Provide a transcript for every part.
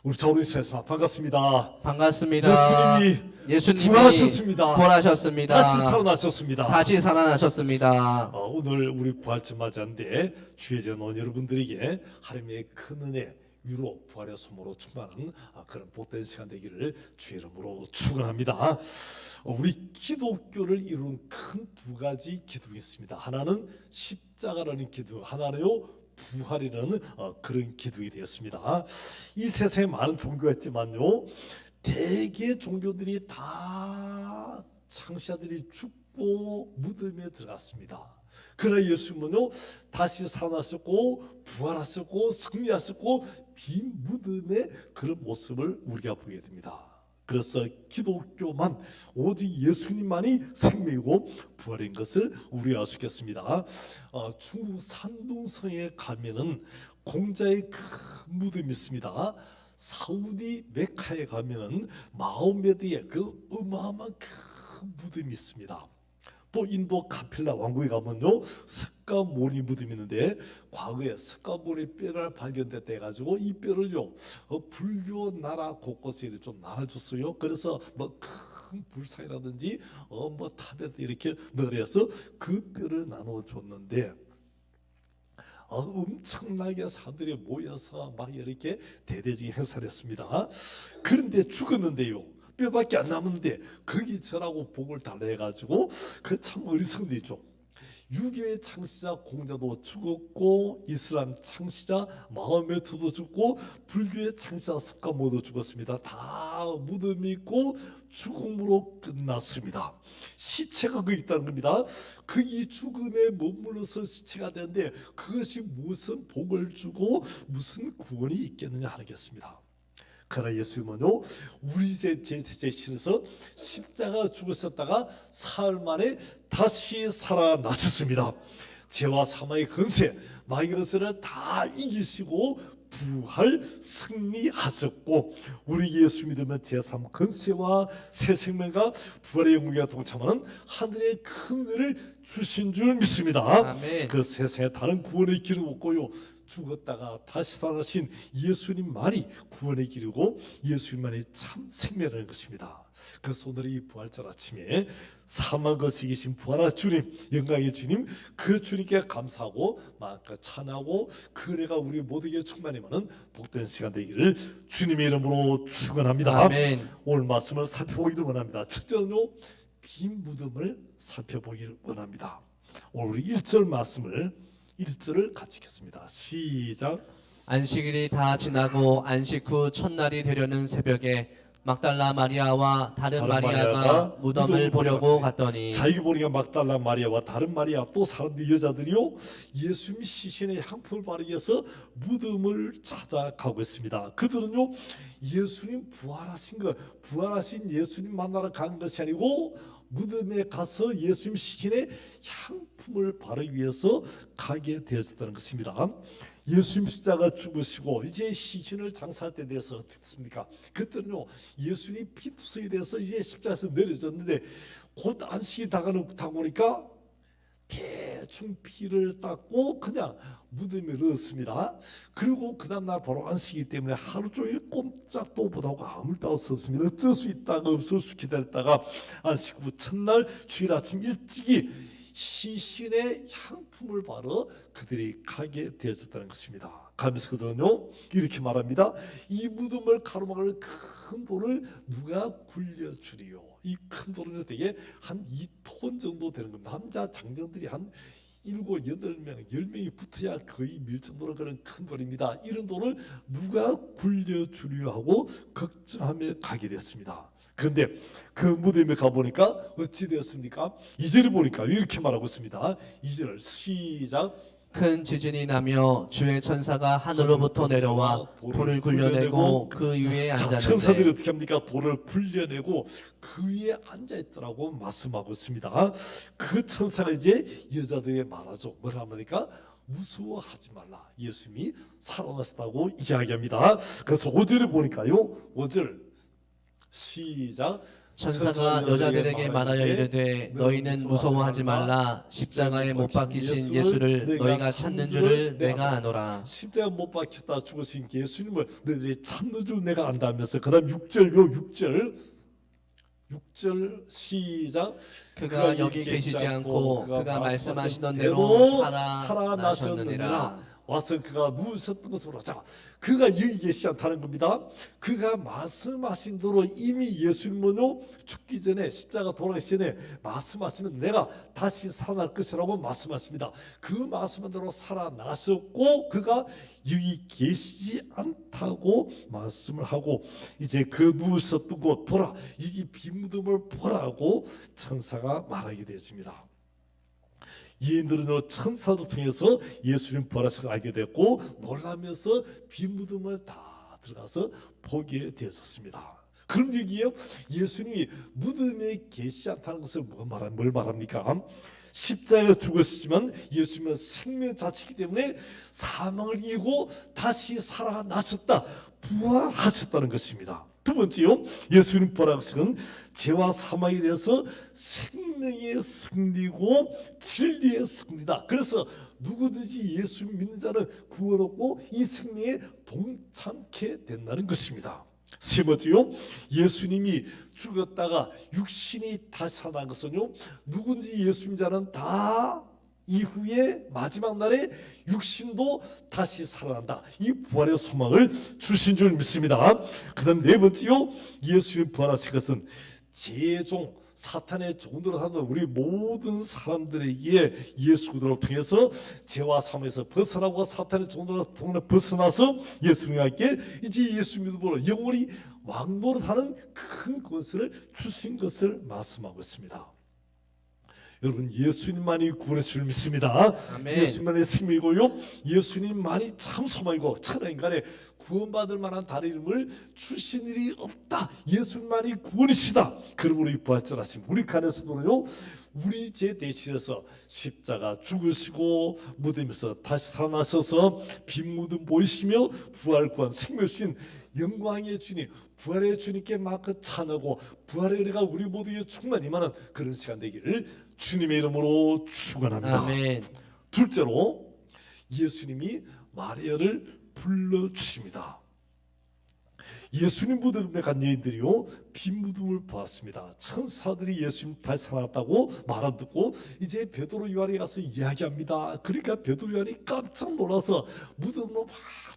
우리 자우리 세스마 반갑습니다. 반갑습니다. 예수님이 부활하셨습니다. 부활하셨습니다. 다시 살아나셨습니다. 다시 살아나셨습니다. 오늘 우리 부활절 맞이하는데 주의 전원 여러분들에게 하나님의 큰 은혜, 위로, 부활의 소모로 충만한 그런 복된 시간 되기를 주의 이름으로 축원합니다. 우리 기독교를 이룬 큰 두 가지 기둥이 있습니다. 하나는 십자가라는 기둥, 하나는요 부활이라는 그런 기둥이 되었습니다. 이 세상에 많은 종교가 있지만요, 대개 종교들이 다 창시자들이 죽고 무덤에 들어갔습니다. 그러나 예수님은요 다시 살아나셨고 부활하셨고 승리하셨고 빈 무덤의 그런 모습을 우리가 보게 됩니다. 그래서 기독교만 오직 예수님만이 생명이고 부활인 것을 우리가 알 수 있겠습니다. 중국 산둥성에 가면은 공자의 큰 무덤이 있습니다. 사우디 메카에 가면은 마호메드의 그 어마어마한 큰 무덤이 있습니다. 또 인도 카필라 왕국에 가면요 석가모니 무덤이 있는데, 과거에 석가모니 뼈를 발견됐다 해가지고 이 뼈를요 불교 나라 곳곳에 좀 나눠줬어요. 그래서 뭐 큰 불상이라든지 뭐 탑에 이렇게 넣어서 그 뼈를 나눠줬는데, 엄청나게 사람들이 모여서 막 이렇게 대대적인 행사를 했습니다. 그런데 죽었는데요 뼈밖에 안 남았는데 거기 절하고 복을 달라 해가지고 그 참 어리석은 일이죠. 유교의 창시자 공자도 죽었고, 이슬람 창시자 마호메트도 죽고, 불교의 창시자 석가모니도 죽었습니다. 다 무덤이 있고 죽음으로 끝났습니다. 시체가 거기 있다는 겁니다. 거기 죽음에 머물러서 시체가 되는데 그것이 무슨 복을 주고 무슨 구원이 있겠느냐 하겠습니다. 그러나 예수님은요 우리 제신에서 십자가 죽으셨다가 사흘 만에 다시 살아나셨습니다. 죄와 사망의 권세, 마귀의 권세를 다 이기시고 부활 승리하셨고, 우리 예수 믿으면 제3 권세와 새 생명과 부활의 영광에 동참하는 하늘의 큰 은혜를 주신 줄 믿습니다. 아멘. 그 세상에 다른 구원의 길은 없고요, 죽었다가 다시 살아나신 예수님만이 구원의 길이고 예수님만이 참 생명이라는 것입니다. 그래서 오늘 이 부활절 아침에 사망 것에 계신 부활한 주님, 영광의 주님, 그 주님께 감사하고 마음껏 찬하고 그 은혜가 우리 모두에게 충만하면 복된 시간 되기를 주님의 이름으로 축원합니다. 아멘. 오늘 말씀을 살펴보기를 원합니다. 첫째는요 빈 무덤을 살펴보기를 원합니다. 오늘 우리 1절 말씀을 1절을 같이 읽겠습니다. 시작. 안식일이 다 지나고 안식 후 첫날이 되려는 새벽에 막달라 마리아와 다른 마리아가 무덤을 보려고 갔더니, 자, 이거 보니까 막달라 마리아와 다른 마리아 또 사람들 여자들이요 예수님 시신의 향품을 바르기 위해서 무덤을 찾아가고 있습니다. 그들은요 예수님 부활하신 예수님 만나러 간 것이 아니고 무덤에 가서 예수님 시신의 향품을 바르기 위해서 가게 되었다는 것입니다. 예수님 십자가 죽으시고 이제 시신을 장사할 때 돼서 어떻습니까? 그때는요 예수님 피투성이 돼서 이제 십자가에서 내려졌는데 곧 안식이 다가오니까 대충 피를 닦고 그냥 무덤에 넣었습니다. 그리고 그 다음날 바로 안식이기 때문에 하루 종일 꼼짝도 못하고 아무 데 없었습니다. 어쩔 수 있다가 없을 수 기다렸다가 안식 후 첫날 주일 아침 일찍이 시신의 향품을 바러 그들이 가게 되었다는 것입니다. 가면서 그들은요 이렇게 말합니다. 이 무덤을 가로막을 큰 돌을 누가 굴려주리요? 이 큰 돌은 되게 한 2톤 정도 되는 겁니다. 남자 장정들이 한 7, 8명, 10명이 붙어야 거의 밀 정도로 그런 큰 돌입니다. 이런 돌을 누가 굴려주려 하고 걱정하며 가게 됐습니다. 그런데 그 무덤에 가보니까 어찌 되었습니까? 2절에 보니까 이렇게 말하고 있습니다. 2절 시작. 큰 지진이 나며 주의 천사가 하늘로부터 내려와 돌을 굴려내고 그 위에 천사들이 앉았는데, 어떻게 합니까? 돌을 굴려내고 그 위에 앉아있더라고 말씀하고 있습니다. 그 천사가 이제 여자들에게 말하죠. 뭐라 합니까? 무서워하지 말라. 예수님이 살아나셨다고 이야기합니다. 그래서 5절에 보니까요 5절 시작. 천사가 여자들에게 말하여 이르되 너희는 무서워하지 말라. 십자가에 못 박히신 예수를 너희가 찾는 줄을 내가 아노라. 십자가 못 박혔다 죽으신 예수님을 너희들이 찾는 줄 내가 안다면서 그다음 6절 시작. 그가 여기 계시지 않고 그가 말씀하시던 대로 살아나셨느니라. 와서 그가 누우셨던 것으로 보자. 그가 여기 계시지 않다는 겁니다. 그가 말씀하신 대로 이미 예수님은요 죽기 전에 십자가 돌아가시기 전에 말씀하시면 내가 다시 살아날 것이라고 말씀하십니다. 그 말씀한 대로 살아나셨고 그가 여기 계시지 않다고 말씀을 하고 이제 그 누우셨던 곳 보라, 여기 빈 무덤을 보라고 천사가 말하게 되었습니다. 이인들은요 천사도 통해서 예수님 부활하심을 알게 됐고 놀라면서 빈 무덤을 다 들어가서 보게 되었습니다. 그럼 여기에 예수님이 무덤에 계시지 않다는 것을 뭘 말합니까? 십자가에 죽으시지만 예수님은 생명 자체이기 때문에 사망을 이기고 다시 살아나셨다, 부활하셨다는 것입니다. 두 번째요, 예수님 부활하심은 죄와 사망에 대해서 생명의 승리고 진리의 승리다. 그래서 누구든지 예수 믿는 자는 구원 얻고 이 생명에 동참케 된다는 것입니다. 세 번째요, 예수님이 죽었다가 육신이 다시 살아난 것은요 누군지 예수 믿는 자는 다 이후에 마지막 날에 육신도 다시 살아난다. 이 부활의 소망을 주신 줄 믿습니다. 그 다음 네 번째요, 예수님 부활하신 것은 제종 사탄의 종들을 하는 우리 모든 사람들에게 예수 그리스도를 통해서 죄와 사망에서 벗어나고 사탄의 종들을 벗어나서 예수님과 함께 이제 예수 믿음으로 영원히 왕노릇하는 큰 권세를 주신 것을 말씀하고 있습니다. 여러분, 예수님만이 구원의 줄 믿습니다. 아멘. 예수님만이 생명이고요, 예수님만이 참 소망이고 천하 인간의 구원받을 만한 다른 이름을 주신 일이 없다. 예수님만이 구원이시다. 그러므로 이 부활절하신 우리 간에서도요 우리 죄 대신해서 십자가 죽으시고 무덤에서 다시 살아나셔서 빈 무덤 보이시며 부활 구원 생명 주신 영광의 주님, 부활의 주님께 막 찬하고 부활의 은혜가 우리 모두에 충만히 임하는 그런 시간 되기를 주님의 이름으로 축원합니다. 아멘. 둘째로 예수님이 마리아를 불러주십니다. 예수님 무덤에 간 여인들이요 빈 무덤을 보았습니다. 천사들이 예수님 다시 살아났다고 말 안 듣고 이제 베드로 요한이 가서 이야기합니다. 그러니까 베드로 요한이 깜짝 놀라서 무덤으로 막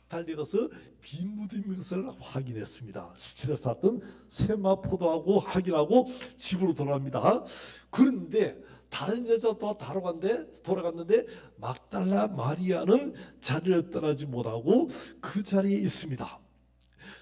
달려가서 빈 무덤인 것을 확인했습니다. 시체에서 샀던 세마포도하고 확인하고 집으로 돌아갑니다. 그런데 다른 여자도 돌아갔는데 막달라 마리아는 자리를 떠나지 못하고 그 자리에 있습니다.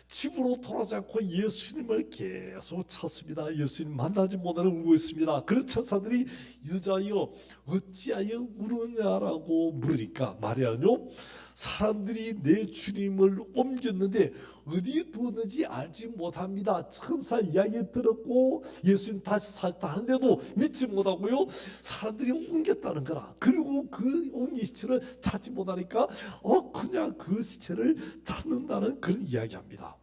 집으로 돌아가지 않고 예수님을 계속 찾습니다. 예수님 만나지 못하는 울고 있습니다. 그래서 천사들이 여자여 어찌하여 우느냐라고 물으니까 마리아는요 사람들이 내 주님을 옮겼는데 어디에 두었는지 알지 못합니다. 천사 이야기 들었고 예수님 다시 사셨다 하는데도 믿지 못하고요 사람들이 옮겼다는 거라. 그리고 그 옮긴 시체를 찾지 못하니까 그냥 그 시체를 찾는다는 그런 이야기합니다.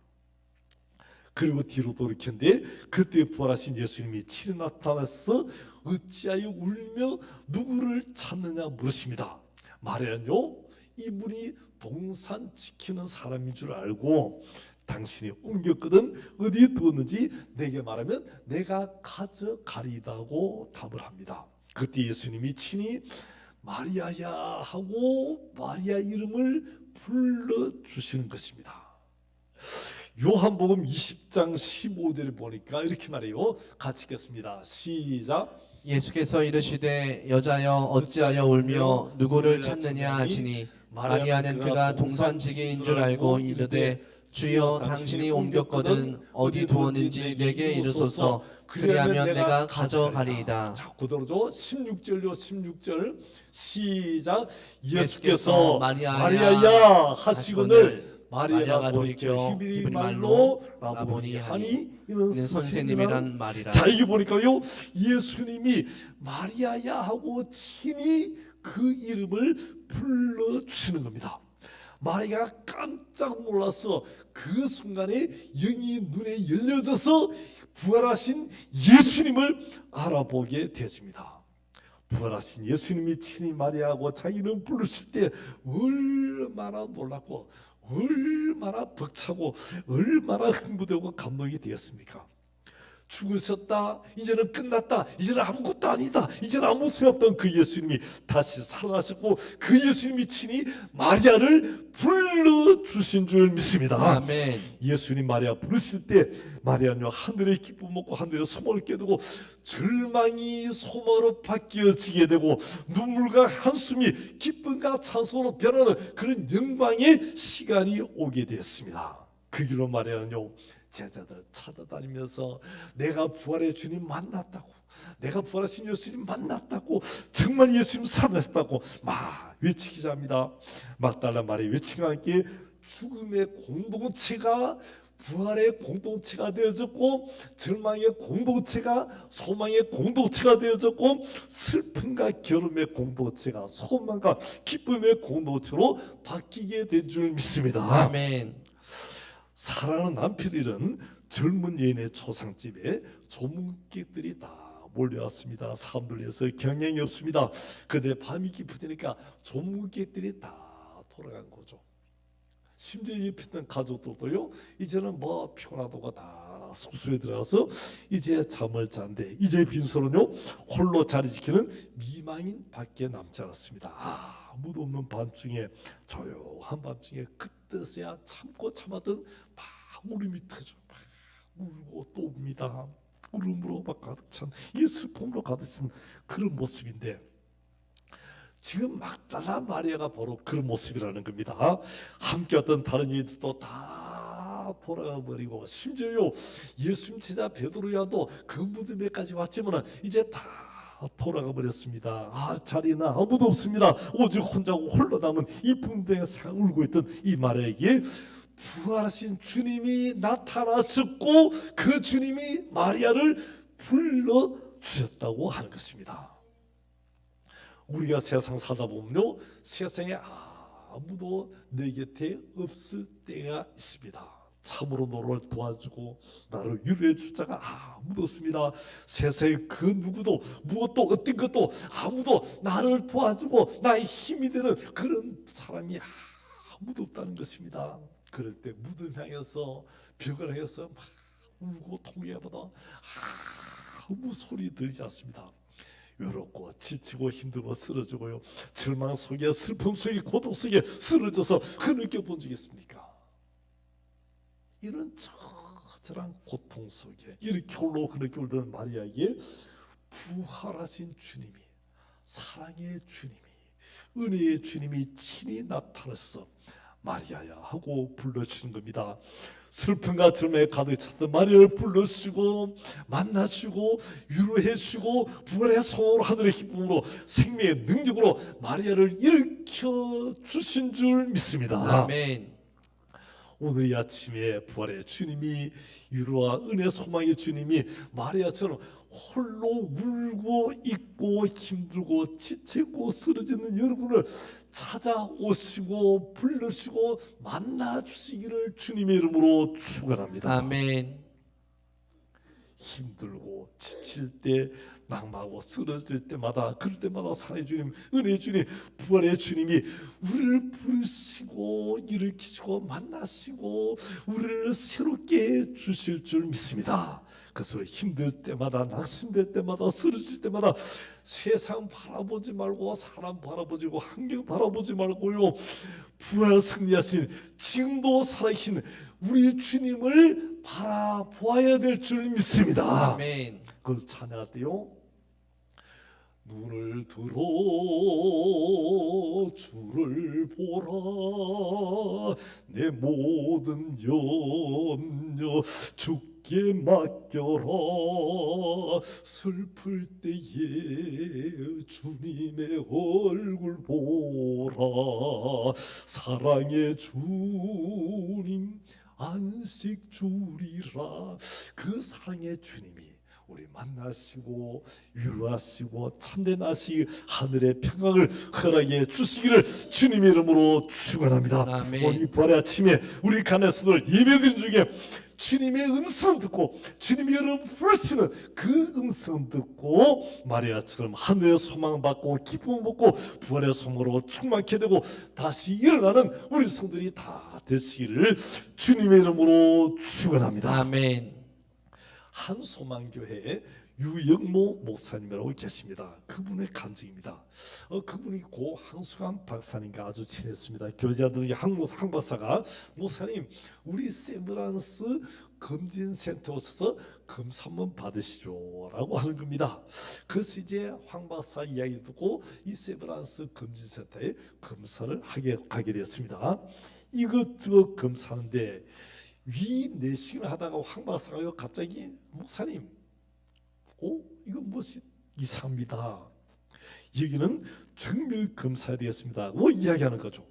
그리고 뒤로 돌이켰는데 그때 부활하신 예수님이 친히 나타나서 어찌하여 울며 누구를 찾느냐 물으십니다. 마리아는요 이분이 동산 지키는 사람인 줄 알고 당신이 옮겼거든 어디에 두었는지 내게 말하면 내가 가져가리다고 답을 합니다. 그때 예수님이 친히 마리아야 하고 마리아 이름을 불러주시는 것입니다. 요한복음 20장 15절을 보니까 이렇게 말해요. 같이 읽겠습니다. 시작. 예수께서 이르시되 여자여 어찌하여 울며 누구를 찾느냐 하시니 마리아는 그가 동산지기인 줄 알고 이르되 주여 당신이 옮겼거든 어디 두었는지 내게 이르소서 그리하면 내가 가져가리이다. 자, 그대로죠. 16절 시작. 예수께서 마리아야 하시거늘 마리아가 돌이켜 히브리 말로 라보니 하니 이는 선생님이란 말이라. 자, 이게 보니까요 예수님이 마리아야 하고 친히 그 이름을 불러주시는 겁니다. 마리아가 깜짝 놀라서 그 순간에 영이 눈에 열려져서 부활하신 예수님을 알아보게 되었습니다. 부활하신 예수님이 친히 마리아하고 자기를 부르실 때 얼마나 놀랐고 얼마나 벅차고 얼마나 흥분되고 감동이 되었습니까? 죽으셨다, 이제는 끝났다, 이제는 아무것도 아니다, 이제는 아무 소용 없던 그 예수님이 다시 살아나셨고 그 예수님이 친히 마리아를 불러주신 줄 믿습니다. 아멘. 예수님 마리아 부르실 때 마리아는요 하늘의 기쁨 먹고 하늘의 소망을 깨닫고 절망이 소망으로 바뀌어지게 되고 눈물과 한숨이 기쁨과 찬송으로 변하는 그런 영광의 시간이 오게 됐습니다. 그 길로 마리아는요 제자들 찾아다니면서 내가 부활의 주님 만났다고, 내가 부활하신 예수님 만났다고, 정말 예수님 살아나셨다고 막 외치기 시작합니다. 막달라 마리아 외침과 함께 죽음의 공동체가 부활의 공동체가 되어졌고 절망의 공동체가 소망의 공동체가 되어졌고 슬픔과 결움의 공동체가 소망과 기쁨의 공동체로 바뀌게 된 줄 믿습니다. 아멘. 사랑하는 남편을 잃은 젊은 여인의 초상집에 조문객들이 다 몰려왔습니다. 사람들 위해서 경향이 없습니다. 그런데 밤이 깊어지니까 조문객들이 다 돌아간 거죠. 심지어 옆에 있던 가족들도요 이제는 뭐 피곤하다고 다 숙소에 들어가서 이제 잠을 잔데 이제 빈소는요 홀로 자리 지키는 미망인 밖에 남지 않았습니다. 아무도 없는 밤중에 조용한 밤중에 그때서야 참고 참았던 막 울음이 터져 막 울고 또 웁니다. 울음으로 막 가득 찬 이 슬픔으로 가득 찬 그런 모습인데 지금 막달라 마리아가 바로 그런 모습이라는 겁니다. 함께 왔던 다른 이들도 다 돌아가 버리고 심지어요 예수님 제자 베드로야도 그 무덤에까지 왔지만 이제 다 돌아가 버렸습니다. 자리는 아무도 없습니다. 오직 혼자 홀로 남은 이 붕대에서 울고 있던 이 마리아에게 부활하신 주님이 나타나셨고 그 주님이 마리아를 불러주셨다고 하는 것입니다. 우리가 세상 살다 보면요 세상에 아무도 내 곁에 없을 때가 있습니다. 참으로 너를 도와주고 나를 위로해 줄 자가 아무도 없습니다. 세상에 그 누구도 무엇도 어떤 것도 아무도 나를 도와주고 나의 힘이 되는 그런 사람이 아무도 없다는 것입니다. 그럴 때 무덤 향해서 벽을 향해서 막 울고 통회보다 아무 소리 들리지 않습니다. 외롭고 지치고 힘들고 쓰러지고요 절망 속에 슬픔 속에 고통 속에 쓰러져서 흐느껴 본 적 있습니까? 이런 처절한 고통 속에 이렇게 홀로 흐느껴 울던 마리아에게 부활하신 주님이 사랑의 주님이 은혜의 주님이 친히 나타나셔서 마리아야 하고 불러주신 겁니다. 슬픔과 절망에 가득 찼던 마리아를 불러주시고 만나주고 위로해주고 부활의 소원으로 하늘의 기쁨으로 생명의 능력으로 마리아를 일으켜 주신 줄 믿습니다. 아멘. 오늘 이 아침에 부활의 주님이 위로와 은혜 소망의 주님이 마리아처럼 홀로 울고 있고 힘들고 지치고 쓰러지는 여러분을 찾아오시고 불러주시고 만나주시기를 주님의 이름으로 축원합니다. 아멘. 힘들고 지칠 때 낙마하고 쓰러질 때마다 그럴 때마다 사랑의 주님 은혜의 주님 부활의 주님이 우리를 부르시고 일으키시고 만나시고 우리를 새롭게 해주실 줄 믿습니다. 그래서 힘들 때마다 낙심될 때마다 쓰러질 때마다 세상 바라보지 말고 사람 바라보지 말고 환경 바라보지 말고요 부활 승리하신 지금도 살아계신 우리 주님을 바라보아야 될 줄 믿습니다. 아멘. 그걸 찬양할 때요 눈을 들어 주를 보라 내 모든 염려 주께 맡겨라 슬플 때에 주님의 얼굴 보라 사랑의 주님 안식 주리라 그 사랑의 주님이 우리 만나시고 위로하시고 참된 나시 하늘의 평강을 허락해 주시기를 주님의 이름으로 축원합니다. 아멘. 오늘 부활의 아침에 우리 가나스들 예배드린 중에 주님의 음성 듣고 주님이 여러분 부르시는 그 음성 듣고 마리아처럼 하늘의 소망 받고 기쁨 받고 부활의 소망으로 충만케 되고 다시 일어나는 우리 성들이 다 되시기를 주님의 이름으로 축원합니다. 아멘. 한소망교회 유영모 목사님이라고 계십니다. 그분의 간증입니다. 그분이 고 한수관 박사님과 아주 친했습니다. 교제하던 한 박사가 목사님 우리 세브란스 검진센터 오셔서 검사 한번 받으시죠 라고 하는 겁니다. 그래서 이제 황 박사 이야기 듣고 이 세브란스 검진센터에 검사를 가게 됐습니다. 이것저것 검사하는데 위 내시경을 하다가 황 박사가 갑자기 목사님 이건 무엇이 이상합니다. 여기는 정밀 검사해야 되겠습니다. 이야기하는 거죠.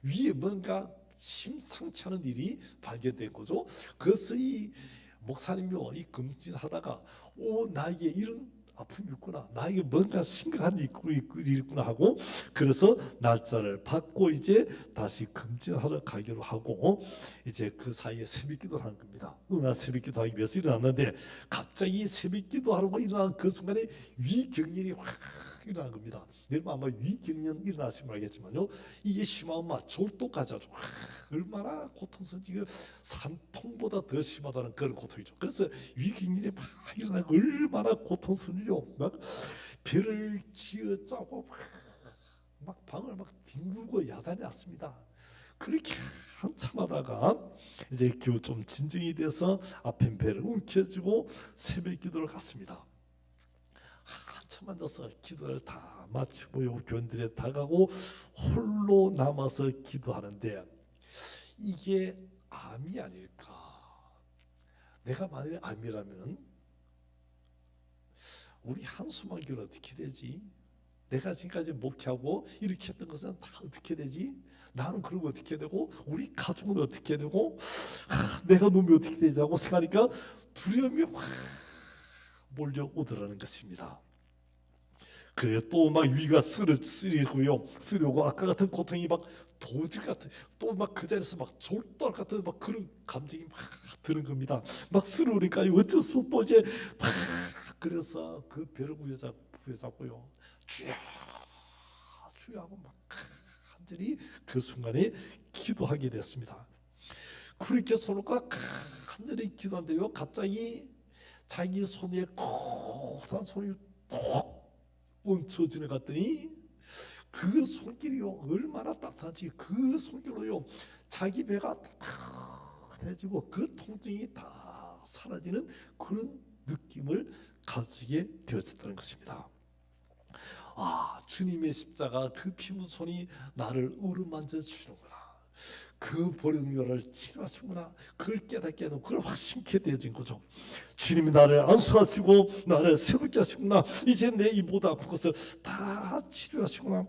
위에 뭔가 심상치 않은 일이 발견된 거죠. 그래서 이 목사님이 이 검진하다가 나에게 이런 아픔이 있구나, 나에게 뭔가 심각한 일이 있구나 하고 그래서 날짜를 받고 이제 다시 검진하러 가기로 하고 이제 그 사이에 새벽기도를 하는 겁니다. 날 새벽기도 하기 위해서 일어났는데 갑자기 새벽기도 하려고 일어난 그 순간에 위경련이 확 일어난 겁니다. 여러분 아마 위경련 일어나시면 알겠지만요, 이게 심하면 졸도까지 하죠. 얼마나 고통스러운지, 산통보다 더 심하다는 그런 고통이죠. 그래서 위경련이 막 일어나고 얼마나 고통스러운지요. 막 배를 쥐어 짜고 막 방을 막 뒹굴고 야단이 왔습니다. 그렇게 한참 하다가 이제 겨우 좀 진정이 돼서 앞에 배를 움켜쥐고 새벽 기도를 갔습니다. 한참 앉아서 기도를 다 마치고요, 교인들에 다가고 홀로 남아서 기도하는데 이게 암이 아닐까. 내가 만일 암이라면 우리 한수만교는 어떻게 되지? 내가 지금까지 목회하고 이렇게 했던 것은 다 어떻게 되지? 나는 그러고 어떻게 되고 우리 가족은 어떻게 되고 내가 놈이 어떻게 되지 하고 생각하니까 두려움이 확 몰려오더라는 것입니다. 그래 또 막 위가 쓰리고요, 아까 같은 고통이 막 도질 같은, 또 막 그 자리에서 막 졸도할 같은 막 그런 감정이 막 드는 겁니다. 막 쓰러우니까 어쩔 수 없고 이제 막 그래서 그 배를 부여잡고요, 주여 주여 하고 막 간절히 그 순간에 기도하게 됐습니다. 그렇게 서로가 간절히 기도한데요, 갑자기 자기 손에 고단 손이 톡 얹혀지는 것 같더니 그 손길이요 얼마나 따뜻한지 그 손길로요 자기 배가 따뜻해지고 그 통증이 다 사라지는 그런 느낌을 가지게 되었다는 것입니다. 주님의 십자가 그 피문손이 나를 어루만져 주는구나, 그 버리는 것을 치료하시구나, 그걸 깨닫게 하고 그걸 확신케 되어진 거죠. 주님이 나를 안수하시고 나를 새롭게 하시구나, 이제 내 이 모든 아픈 것을 다 치료하시구나.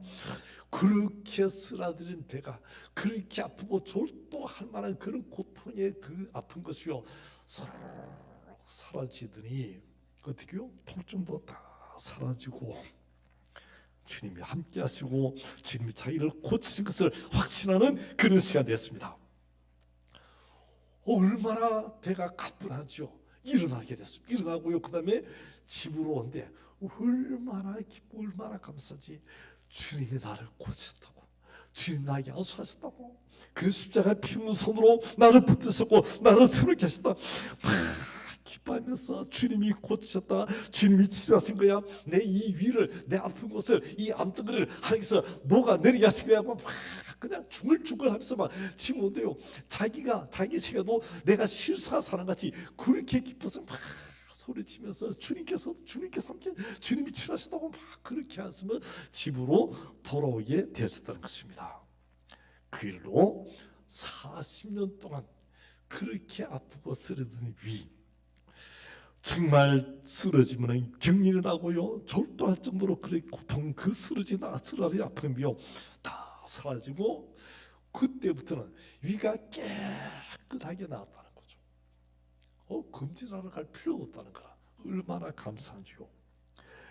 그렇게 쓰라들인 배가 그렇게 아프고 졸도할 만한 그런 고통의 그 아픈 것이요 서로 사라지더니 어떻게요? 통증도 다 사라지고 주님이 함께 하시고 주님이 자기를 고치신 것을 확신하는 그런 시간이 됐습니다. 얼마나 배가 가뿐하죠. 일어나게 됐습니다. 일어나고요, 그 다음에 집으로 온데 얼마나 기쁘고 얼마나 감사지. 주님이 나를 고치셨다고, 주님 나에게 안수하셨다고, 그 십자가 피문 손으로 나를 붙드셨고 나를 새롭게 하셨다. 기뻐하면서 주님이 고치셨다, 주님이 치료하신 거야, 내 이 위를, 내 아픈 곳을, 이 암덩어리를 하나님께서 녹아내리게 하신 거야. 막 그냥 중얼중얼 하면서 막 지금 온대요. 자기 생각도 내가 실수한 사람 같이 그렇게 기뻐서 막 소리치면서 주님께서 함께 주님이 치료하신다고 막 그렇게 하시면 집으로 돌아오게 되었다는 것입니다. 그 일로 40년 동안 그렇게 아프고 쓰러진 위, 정말 쓰러지면 경련이 나고요, 졸도할 정도로 그렇게 고통, 그 쓰러진 아픔이요 다 사라지고 그때부터는 위가 깨끗하게 나았다는 거죠. 검진하러 갈 필요도 없다는 거라. 얼마나 감사한지요.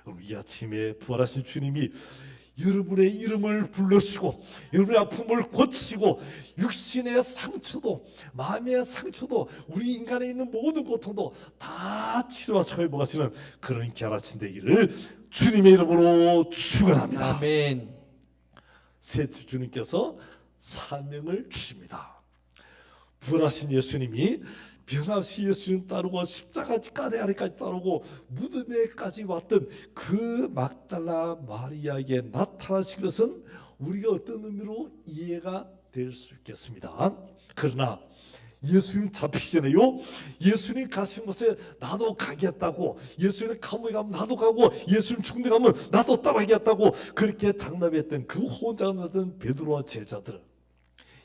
여러분, 이 아침에 부활하신 주님이 여러분의 이름을 불러주시고 여러분의 아픔을 고치시고 육신의 상처도 마음의 상처도 우리 인간에 있는 모든 고통도 다 치료하시고 회복하시는 그런 귀한 아침 되기를 주님의 이름으로 축원합니다. 아멘. 셋째, 주님께서 사명을 주십니다. 부활하신 예수님이 변함없이 예수님 따르고 십자가까지 아래까지 따르고 무덤에까지 왔던 그 막달라 마리아에게 나타나신 것은 우리가 어떤 의미로 이해가 될 수 있겠습니다. 그러나 예수님 잡히기 전에요, 예수님 가신 곳에 나도 가겠다고, 예수님 감옥에 가면 나도 가고, 예수님 죽은 데 가면 나도 따라가겠다고 그렇게 장담했던 그 호장하던 베드로와 제자들,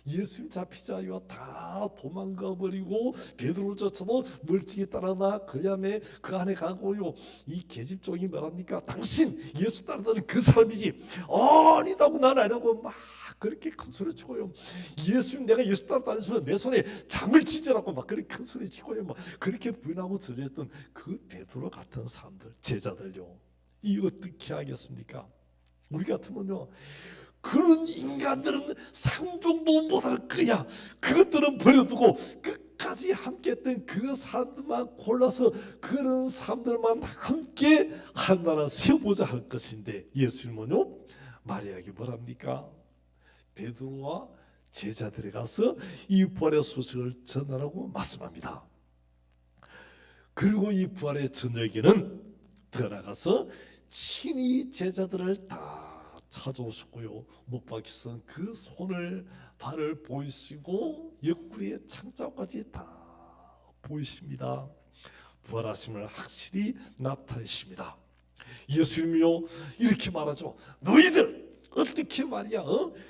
예수님 잡히자요 다 도망가 버리고 베드로조차도 멀찍이 따라나 그 다음에 그 안에 가고요, 이 계집종이 뭐랍니까? 당신 예수 따르던 그 사람이지, 아니다고 난 아니라고 막 그렇게 큰 소리 치고요, 예수님 내가 예수 따르다니시면 내 손에 잠을 치지라고 막 그렇게 큰 소리 치고요, 막 그렇게 부인하고 저랬던 그 베드로 같은 사람들, 제자들요, 이 어떻게 하겠습니까? 우리 같으면요, 그런 인간들은 상종도 못할 거야. 그것들은 버려두고 끝까지 함께했던 그 사람들만 골라서 그런 사람들만 함께 한 나라 세워보자 할 것인데, 예수님은요 마리아에게 뭐랍니까? 베드로와 제자들이 가서 이 부활의 소식을 전하라고 말씀합니다. 그리고 이 부활의 저녁에는 더 나가서 친히 제자들을 다 찾아오셨고요, 못 박히던 그 손을 발을 보이시고 옆구리에 창자까지 다 보이십니다. 부활하심을 확실히 나타내십니다. 예수님이요 이렇게 말하죠. 너희들 어떻게 말이야,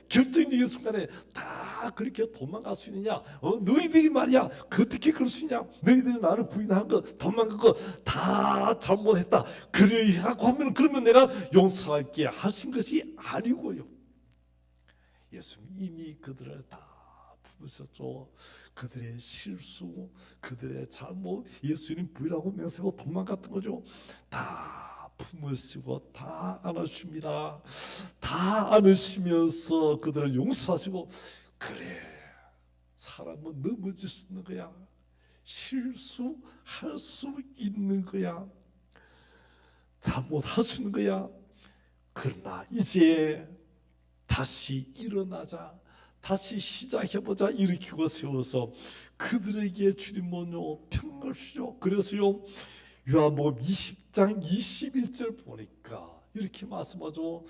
결정적인 순간에 다 그렇게 도망갈 수 있느냐? 너희들이 말이야 어떻게 그럴 수 있냐? 너희들이 나를 부인한 거, 도망간 거 다 잘못했다. 그러하고 하면 그러면 내가 용서할게 하신 것이 아니고요, 예수님 이미 그들을 다 품으셨죠. 그들의 실수, 그들의 잘못, 예수님 부인하고 맹세하고 도망갔던 거죠. 다 품으시고 다 안아줍니다. 다 안으시면서 그들을 용서하시고, 그래 사람은 넘어질 수 있는 거야, 실수할 수 있는 거야, 잘못할 수 있는 거야. 그러나 이제 다시 일어나자, 다시 시작해보자 일으키고 세워서 그들에게 주님은요 평강을 주죠. 그래서요 요한복음 20장 21절 보니까 이렇게 말씀하죠.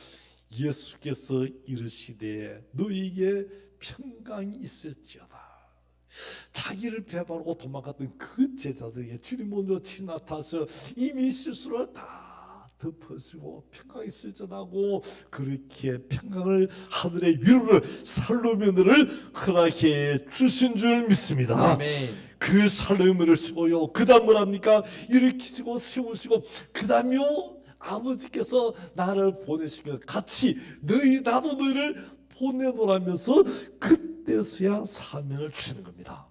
예수께서 이르시되 너희에게 평강이 있을지어다. 자기를 배반하고 도망갔던 그 제자들에게 주님 먼저 나타나서 이미 실수를 다 덮어주고 평강이 있을지어다고 그렇게 평강을, 하늘의 위로를, 살로면을 허락해 주신 줄 믿습니다. 아멘. 그 살로면을 쓰고요, 그 다음 뭐랍니까? 일으키시고 세우시고, 그 다음요 아버지께서 나를 보내신 것 같이 나도 너희를 보내노라면서 그때서야 사명을 주는 겁니다.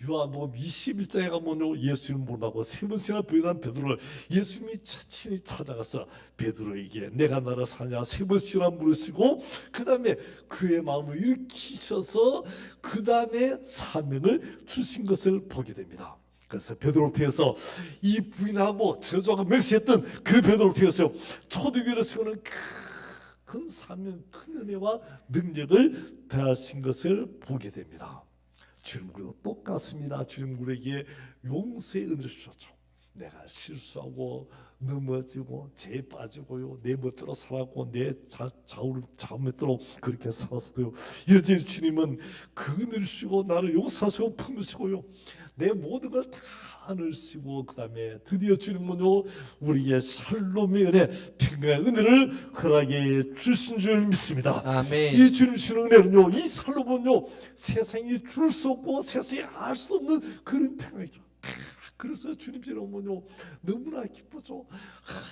요한복음 21장에 가면요 예수님 모르고 세 번씩이나 부인한 베드로를 예수님이 친히 찾아가서 베드로에게 내가 나를 사냐 세 번씩이나 물으시고 그 다음에 그의 마음을 일으키셔서 그 다음에 사명을 주신 것을 보게 됩니다. 그래서 베드로를 통해서 이 부인하고 저주하고 맹세했던 그 베드로를 통해서 초대교회를 세우는 큰 사명, 큰 은혜와 능력을 더하신 것을 보게 됩니다. 주님 우리도 똑같습니다. 주님 우리에게 용서의 은혜를 주셨죠. 내가 실수하고 넘어지고 죄에 빠지고요, 내 멋대로 살았고 내 자음대로 그렇게 살았어요. 여전히 주님은 그 은혜를 주시고 나를 용서하시고 품으시고요, 내 모든 걸 다 안으시고 그 다음에 드디어 주님은요 우리에게 샬롬의 은혜, 평강의 은혜를 허락해 주신 줄 믿습니다. 아멘. 이 주님 주시는 은혜는요, 이 샬롬은요 세상이 줄 수 없고 세상이 알 수 없는 그런 평강이죠. 그래서 주님 지나면요 너무나 기쁘죠.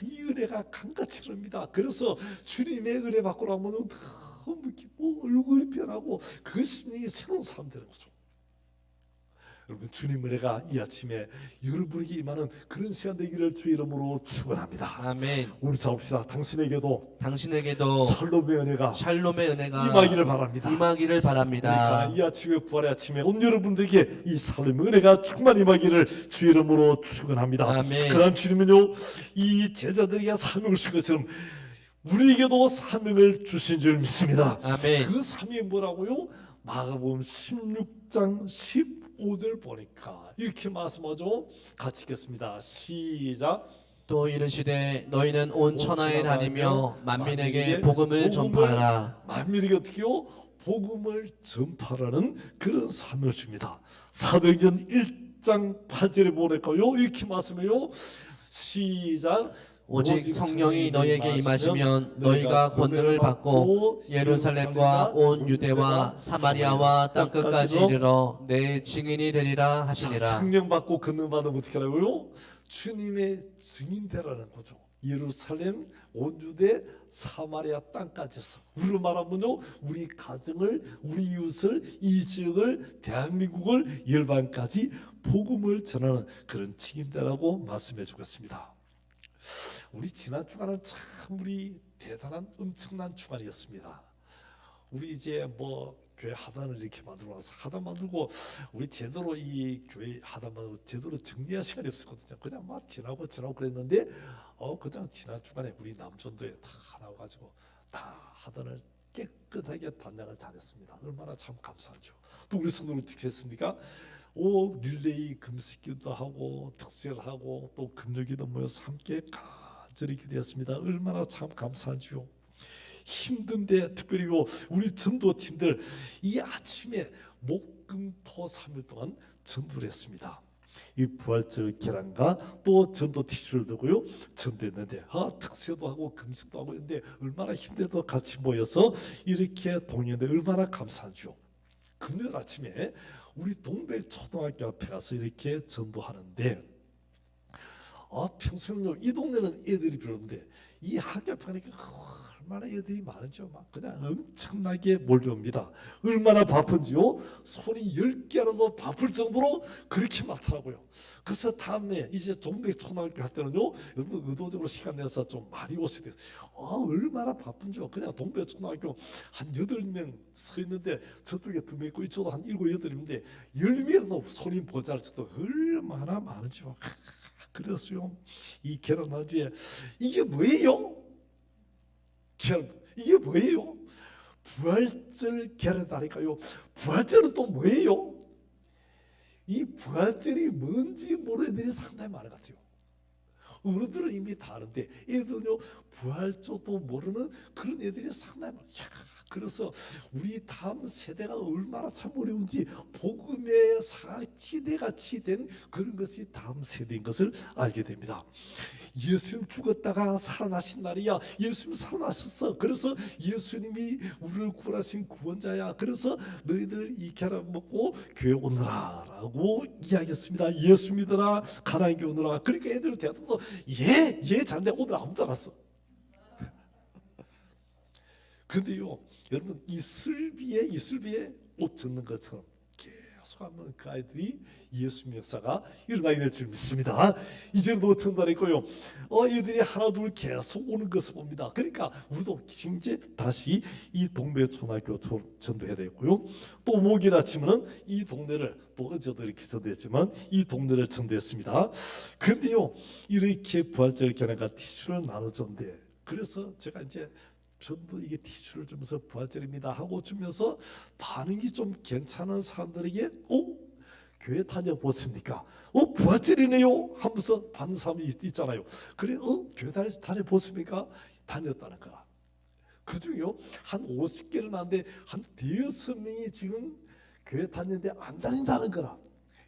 이 은혜가 강같이 흐릅니다. 그래서 주님의 은혜 받고 나면 너무 기쁘고 얼굴이 변하고 그 심령이 새로운 사람 되는 거죠. 여러분 주님 은혜가 이 아침에 여러분에게 임하는 그런 시간 되기를 주 이름으로 축원합니다. 아멘. 우리 잡읍시다. 당신에게도 당신에게도 샬롬의 은혜가 샬롬의 은혜가 임하기를 바랍니다. 임하기를 바랍니다. 그러니까 이 아침에 부활의 아침에 온 여러분들에게 이 샬롬의 은혜가 충만 임하기를 주 이름으로 축원합니다. 아멘. 그다음 주님은요 이 제자들에게 사명을 주신 것처럼 우리에게도 사명을 주신 줄 믿습니다. 아멘. 그 사명이 뭐라고요? 마가복음 16장 15절 보니까 이렇게 말씀하죠. 같이 읽겠습니다. 시작. 또 이르시되 너희는 온 천하에 다니며 만민에게 만민에게 복음을 전파하라. 만민에게 어떻게요? 복음을 전파라는 그런 사명을 줍니다. 사도행전 1장 8절에 보니까요 이렇게 말씀해요. 시작. 오직 성령이 너희에게 임하시면 너희가 권능을 받고 예루살렘과 온 유대와 사마리아와 땅끝까지 이르러 내 증인이 되리라 자, 하시니라. 성령 받고 권능 받으면 어떻게 하라고요? 주님의 증인 되라는 거죠. 예루살렘, 온 유대, 사마리아 땅까지서 우리로 말하면요 우리 가정을, 우리 이웃을, 이 지역을, 대한민국을 열방까지 복음을 전하는 그런 증인되라고 말씀해 주겠습니다. 우리 지난 주간은 참 우리 대단한 엄청난 주간이었습니다. 우리 이제 뭐 교회 하단을 이렇게 만들어 놔서 하단 만들고 우리 제대로 이 교회 하단 만들고 제대로 정리할 시간이 없었거든요. 그냥 막 지나고 그랬는데 그냥 지난 주간에 우리 남전도에 다 나와가지고 다 하단을 깨끗하게 단장을 잘했습니다. 얼마나 참 감사하죠. 또 우리 성도들 어떻게 했습니까? 릴레이 금식기도 하고 특세하고 또 금요기도 모여서 함께 간절히 기도했습니다. 얼마나 참 감사하죠. 힘든데 특별히 우리 전도팀들 이 아침에 목금토 3일 동안 전도를 했습니다. 이 부활절 계란과 또 전도 티슈를 두고요 전도했는데 특세도 하고 금식도 하고 했는데 얼마나 힘들도 같이 모여서 이렇게 동행했는데 얼마나 감사하죠. 금요일 아침에 우리 동백 초등학교 앞에 가서 이렇게 전도하는데 평소에는요 이 동네는 애들이 별로인데 이 학교 앞에 가니까 얼마나 애들이 많은지요. 막 그냥 엄청나게 몰려옵니다. 얼마나 바쁜지요. 손이 10개라도 바쁠 정도로 그렇게 많더라고요. 그래서 다음에 이제 동백 초등학교 할 때는요 여러분 의도적으로 시간 내서 좀 많이 오셔야 돼요. 얼마나 바쁜지요. 그냥 동백 초등학교 한 8명 서 있는데 저쪽에 2명 있고 이쪽도 한 7, 8명인데 10명이라도 손이 모자랄 정도 얼마나 많은지요. 그랬어요. 이 계란 나주에 이게 뭐예요? 이게 뭐예요? 부활절 계란다니까요. 부활절은 또 뭐예요? 이 부활절이 뭔지 모르는 애들이 상당히 많은 것 같아요. 어른들은 이미 다 아는데 애들은요 부활절도 모르는 그런 애들이 상당히 많아요. 그래서 우리 다음 세대가 얼마나 참 어려운지 복음의 사지대같이 된 그런 것이 다음 세대인 것을 알게 됩니다. 예수님 죽었다가 살아나신 날이야. 예수님 살아나셨어. 그래서 예수님이 우리를 구원하신 구원자야. 그래서 너희들 이 계란 먹고 교회 오너라 라고 이야기했습니다. 예수 믿어라. 가나안 교회 오너라. 그러니까 애들은 대답도 예 잔데 오늘 아무도 안 왔어. 근데요 여러분 이슬비에 옷 젖는 것처럼 계속하면 그 아이들이 예수님 역사가 일어나게 될 줄 믿습니다. 이제도 전달했고요. 이들이 하나 둘 계속 오는 것을 봅니다. 그러니까 우리도 지금 이제 다시 이 동백초등학교 전도해야 되고요. 또 목요일 아침은 이 동네를 또 어제도 이렇게 전도했지만 이 동네를 전도했습니다. 근데요 이렇게 부활절 계란과 티슈를 나눠줬는데 그래서 제가 이제 전도 이게 티슈를 주면서 부활절입니다 하고 주면서 반응이 좀 괜찮은 사람들에게 교회 다녀보십니까? 부활절이네요 하면서 받는 사람이 있잖아요. 그래 교회 다녀보십니까? 다녔다는 거라. 그 중에요 한 50개는 하는데 한 5명이 지금 교회 다녔는데 안 다닌다는 거라.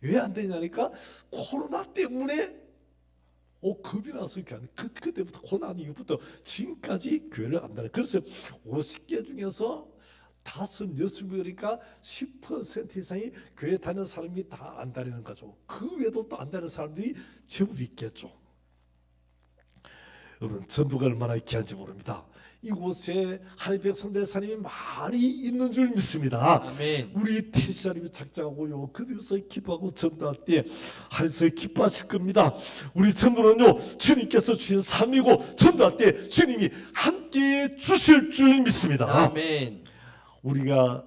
왜 안 다니냐니까 코로나 때문에 겁이 나서 그때부터 코로나 이후부터 지금까지 교회를 안 다녀. 그래서 50개 중에서 5, 6명이니까 10% 이상이 교회 다니는 사람이 다 안 다니는 거죠. 그 외에도 또 안 다니는 사람들이 제법 있겠죠. 여러분 전도가 얼마나 귀한지 모릅니다. 이곳에 하나님 백성 대사님이 많이 있는 줄 믿습니다. 아멘. 우리 태시자님이 작정하고요 그들에서 기도하고 전도할 때 하나님께서 기뻐하실 겁니다. 우리 전도는요 주님께서 주신 삶이고 전도할 때 주님이 함께 주실 줄 믿습니다. 아멘. 우리가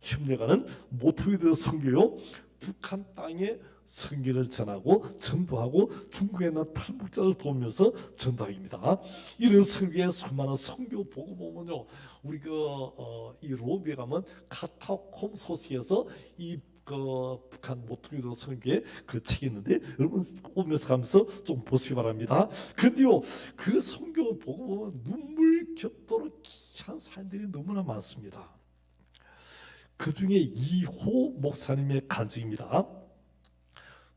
협력하는 모토이드 선교요 북한 땅에 선교를 전하고 전도하고 중국에 있는 탈북자를 도우면서 전도하기입니다. 이런 선교의 수많은 선교 보고보면요 우리 이 로비에 가면 카타콤 소식에서 이 북한 모토이드 선교의 그 책이 있는데 여러분 오면서 가면서 좀 보시기 바랍니다. 근데요 그 선교 보고 보면 눈물 겹도록 귀한 사연들이 너무나 많습니다. 그 중에 이호 목사님의 간증입니다.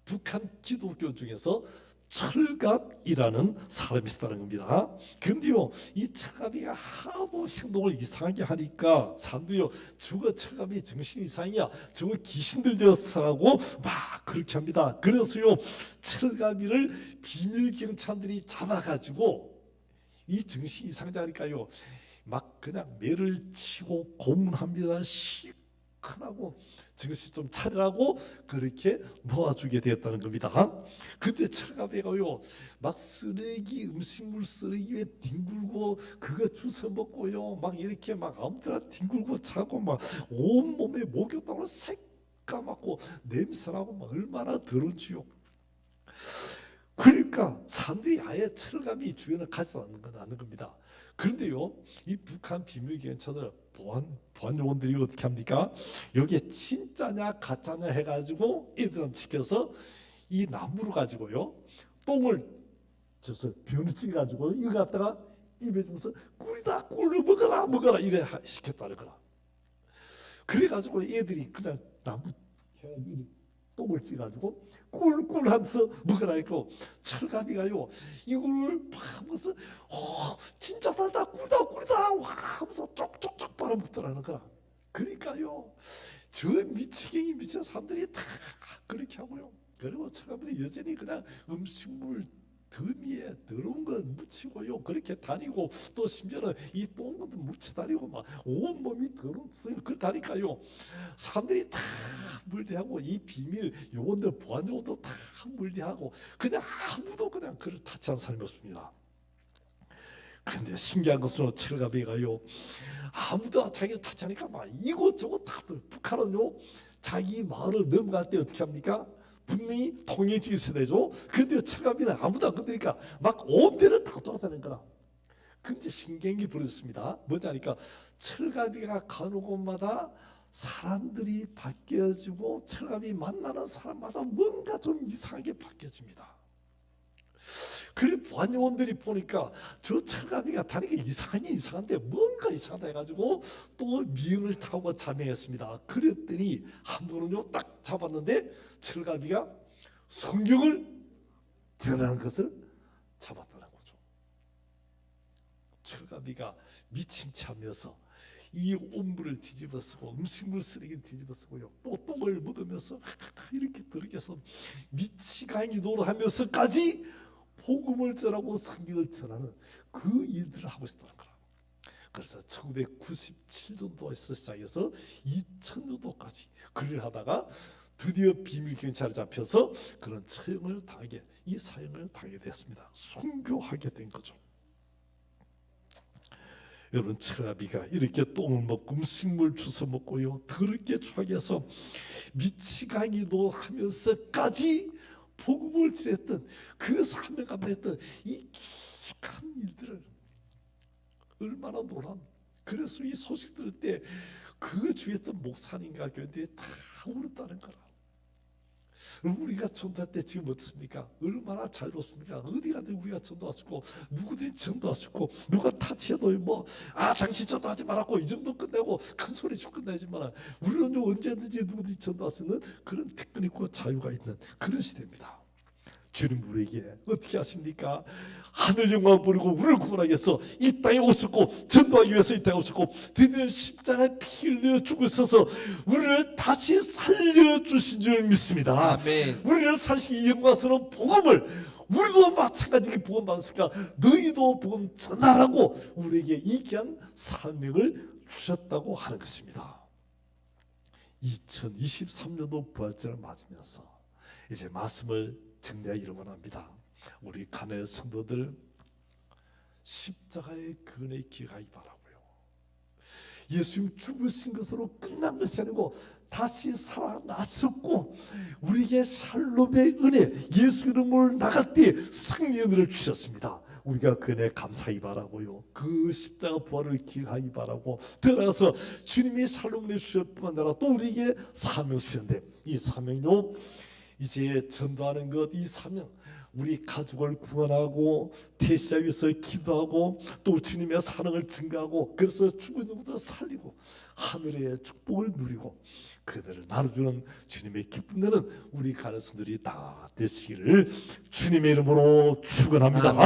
북한 기독교 중에서 철갑이라는 사람이 있다는 겁니다. 그런데요 이 철갑이가 하도 행동을 이상하게 하니까 사람들이요 저거 철갑이 정신 이상이야 저거 귀신 들려서라고 막 그렇게 합니다. 그래서요 철갑이를 비밀 경찰들이 잡아가지고 이 정신 이상자니까요 막 그냥 매를 치고 고문합니다. 시큰하고 정신 좀 차리라고 그렇게 놓아주게 되었다는 겁니다. 그때 철갑이가요 막 쓰레기 음식물 쓰레기 위에 뒹굴고 그거 주워 먹고요 막 이렇게 막 아무데나 뒹굴고 자고 막 온몸에 목욕탕으로 새까맣고 냄새나고 막 얼마나 더러운지요. 그러니까 사람들이 아예 철갑이 주변을 가지도 않는 겁니다. 그런데요 이 북한 비밀경찰들 보안 요원들이 어떻게 합니까? 여기에 진짜냐 가짜냐 해가지고 애들한테 지켜서 이 나무로 가지고요 똥을 저서 변을 찍어가지고 이거 갖다가 입에 주면서 꿀이다 꿀을 먹어라 이래 시켰다는 거라. 그래가지고 애들이 그냥 나무 똥을 찍어가지고 꿀꿀 하면서 먹으라 했고 철갑이가요 이걸 막 하면서 진짜 달다 꿀이다 와 하면서 쪽쪽쪽 빨아먹더라는 거야. 그러니까요 저 미치경이 미친 사람들이 다 그렇게 하고요. 그리고 철갑이는 여전히 그냥 음식물 더미에 더러운 거 묻히고요 그렇게 다니고 또 심지어는 이 똥도 묻혀 다니고 막 온몸이 더러운 그렇다니까요. 사람들이 다 물대하고 이 비밀 요원들 보안 요원도 다 물대하고 그냥 아무도 그냥 그를 타치한 사람이 없습니다. 근데 신기한 것은 철갑이가요 아무도 자기를 타치하니까 막 이곳저곳 다 북한은요 자기 마을을 넘어갈 때 어떻게 합니까? 분명히 통행증이 있어야 되죠. 근데 철갑이는 아무도 안 건드니까 막 온 데를 다 돌아다니는 거라. 근데 신경이 벌어졌습니다. 뭐냐 하니까 철갑이가 가는 곳마다 사람들이 바뀌어지고 철갑이 만나는 사람마다 뭔가 좀 이상하게 바뀌어집니다. 그래 보안 요원들이 보니까 저 철갑이가 다니가 이상한데 뭔가 이상하다 해가지고 또 미응을 타고 자명했습니다. 그랬더니 한 번은요 딱 잡았는데 철갑이가 성경을 전하는 것을 잡았다는 거죠. 철갑이가 미친 체 하면서 이 온물을 뒤집어쓰고 음식물 쓰레기를 뒤집어쓰고요 또 똥을 먹으면서 이렇게 들어가서 미치광이 노릇하면서까지 복음을 전하고 성경을 전하는 그 일들을 하고 있었다는 거라. 그래서 1997년도에서 시작해서 2000년도까지 그를 하다가 드디어 비밀경찰에 잡혀서 그런 처형을 당하게 이 사형을 당하게 됐습니다. 순교하게 된 거죠. 여러분 철갑이가 이렇게 똥을 먹고 음식물 주워 먹고요 더럽게 추하게해서 미치광이도 하면서까지 복음을 전했던 그 사명감했던 이 기이한 일들을 얼마나 놀란. 그래서 이 소식 들을 때 그 주위에 있던 목사님과 교인들이 다 울었다는 거라. 우리가 전도할 때 지금 어떻습니까? 얼마나 자유롭습니까? 어디 가든 우리가 전도하시고 누구든지 전도하시고 누가 타치해도 당신 전도하지 말라고 이 정도 끝내고 큰 소리 치고 끝내지만 우리는 언제든지 누구든지 전도할 수 있는 그런 특권 있고 자유가 있는 그런 시대입니다. 주님 우리에게 어떻게 하십니까? 하늘 영광 버리고 우리를 구원하기 위해서 이 땅에 오셨고 전도하기 위해서 이 땅에 오셨고 드디어 십자가에 피 흘려 죽으셔서 우리를 다시 살려주신 줄 믿습니다. 아멘. 우리를 살신 이 영광스러운 복음을 우리도 마찬가지로 복음 받았으니까 너희도 복음 전하라고 우리에게 이 귀한 사명을 주셨다고 하는 것입니다. 2023년도 부활절을 맞으면서 이제 말씀을 정리하기를 원합니다. 우리 가나의 성도들 십자가의 근에 기억하기 바라고요. 예수님 죽으신 것으로 끝난 것이 아니고 다시 살아나셨고 우리에게 샬롬의 은혜, 예수 이름으로 나갈 때 승리의 은혜를 주셨습니다. 우리가 그 은혜 감사히 바라고요. 그 십자가 부활을 기억하기 바라고 들어가서 주님이 샬롬을 주셨을 뿐만 아니라 또 우리에게 사명을 주셨는데 이 사명요 이제 전도하는 것, 이 사명 우리 가족을 구원하고 태시아 위해서 기도하고 또 주님의 사랑을 증가하고 그래서 죽은 자부터 살리고 하늘의 축복을 누리고 그들을 나눠주는 주님의 기쁜 날은 우리 가르침들이 다 되시기를 주님의 이름으로 축원합니다. 아멘.